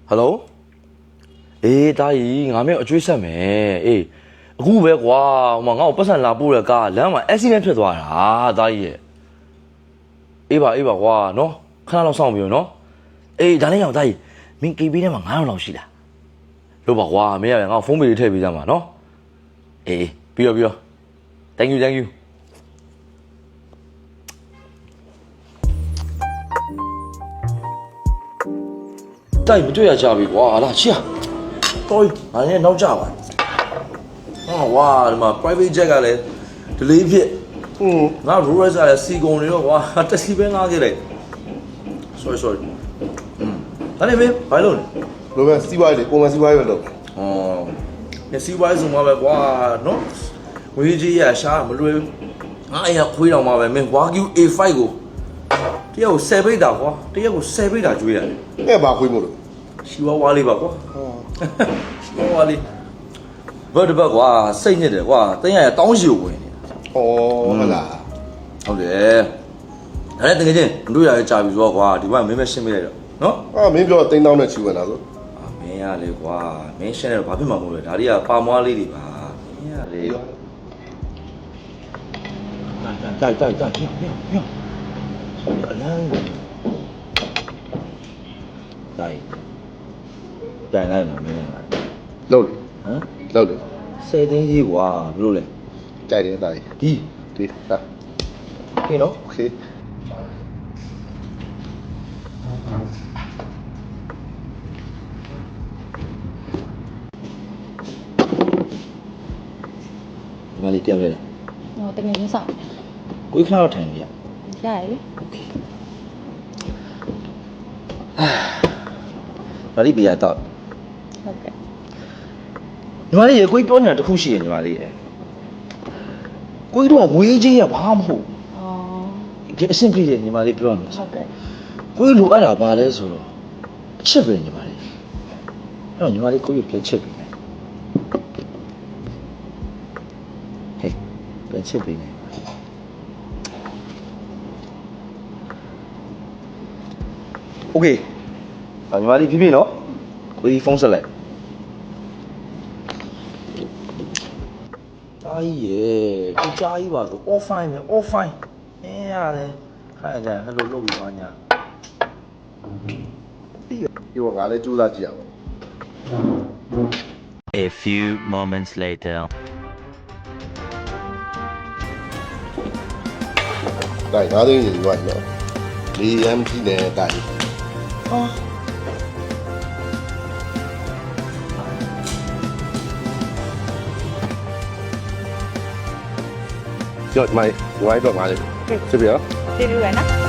Hello တာကြီးငါမျိုးအကျွေးဆက်မယ်အခုပဲကွာဟိုမှာငါ့ကိုပတ်စံလာပို့တဲ့ကားလမ်းမှာ accident ဖြစ်သွားတာတာကြီးရဲ့အေးပါကွာနော်ခဏလောက်စောင့်ပြီးနော်ဒါနဲ့ရောက်တာကြီးမင်း KB ထဲမှာ900လောက်ရှိလားလို့ပါကွာမင်းရငါ့ဖုန်းပေလေးထည့်ပေးကြမှာနော်ပြီးတော့ thank you တိုက်မတွေ့ရကြပြီကွာလာချီတော်ငါလည်းနောက်ကြပါဝါဒီမှာ private jet ကလည်း delay ဖြစ်ငါ Rolls ကလည်းစီကုန်နေတော့ကွာတက်စီပဲငားခဲ့လိုက် sorry ဒါနဲ့မင်းဘာလို့လဲ လိုပဲစီးပွားရေးလေပုံမှန်စီးပွားရေးပဲလုပ်စီးပွားရေးဆိုမှပဲကွာနော်ဝေးကြီးရရှာမလွယ်ငါအရာခွေးတော်မှာပဲမင်း Wagyu A5 ကိုတယောက်10ပိတ်တာကွာတယောက်ကို10ပိတ်တာကျွေးရတယ်အဲ့ဘာခွေးမို့လို့ရှီဝါလေးပါကွာရှီဝါလေးဘတ်ကွာစိတ်ညစ်တယ်ကွာတင်းရတောင်းရှိကိုဝင်နေတာဟုတ်လားဟုတ်တယ်ဒါနဲ့တကယ်ချင်းမတို့ရကြာပြီဆိုတော့ကွာဒီဘက်မင်းပဲရှင်းပေးလိုက်တော့နော်မင်းပြောတိန်းတောင်းနဲ့ချီဝင်တာဆိုမင်းရလေကွာမင်းရှင်းတယ်ဘာဖြစ်မှာမို့လဲဒါတွေကပါမွားလေးတွေပါမင်းရလေတိုက်အလန်းကိုတိုင်လိုက်မှာမင်းလှုပ်လေလှုပ်လေ10သိန်းကြီးကွာဘယ်လိုလဲကြိုက်တယ်တိုက်ဒီတာโอเคနော်โอเคဒီမလေးတယောက်လေဟောတကယ်ချင်းဆောင်ကိုခါတော့ထိုင်နေရရတယ်လေโอเคဘာလို့ပြရတော့ဟုတ်ကဲ့ညီမလေးရေကိုပြောနေတာတခုရှိရညီမလေးရေကိုကြီးတော့ဝေးကြီးရဘာမှမဟုတ်ဒီအဆင့်ပြည့်တယ်ညီမလေးပြောနေဟုတ်ကဲ့ကိုကြီးလိုအပ်တာပါလဲဆိုတော့အချစ်ပဲညီမလေးအဲ့တော့ညီမလေးကိုကြီးပြန်ချစ်ပြီမယ်ဟေးပြန်ချစ်ပြီမယ်โอเคညီမလေးဖြည်းဖြည်းနော်ကိုကြီးဖုန်းဆက်လိုက်အားကြီးရေကိုကြားကြီးပါဆို all fine ပဲ all fine ရတယ်ခိုင်ကြဟဲ့လို့လုပ်ပြီးသွားညာဒီကငါလည်းကြိုးစားကြည့်ရအောင် A few moments later တိုက်သားသိန်းကြီးရွာညော4M ကြီးနဲ့တိုက်ကျော်မိုင်ဝိုင်းတော့မှာလေစစ်ပြပြေးလို့ရနော်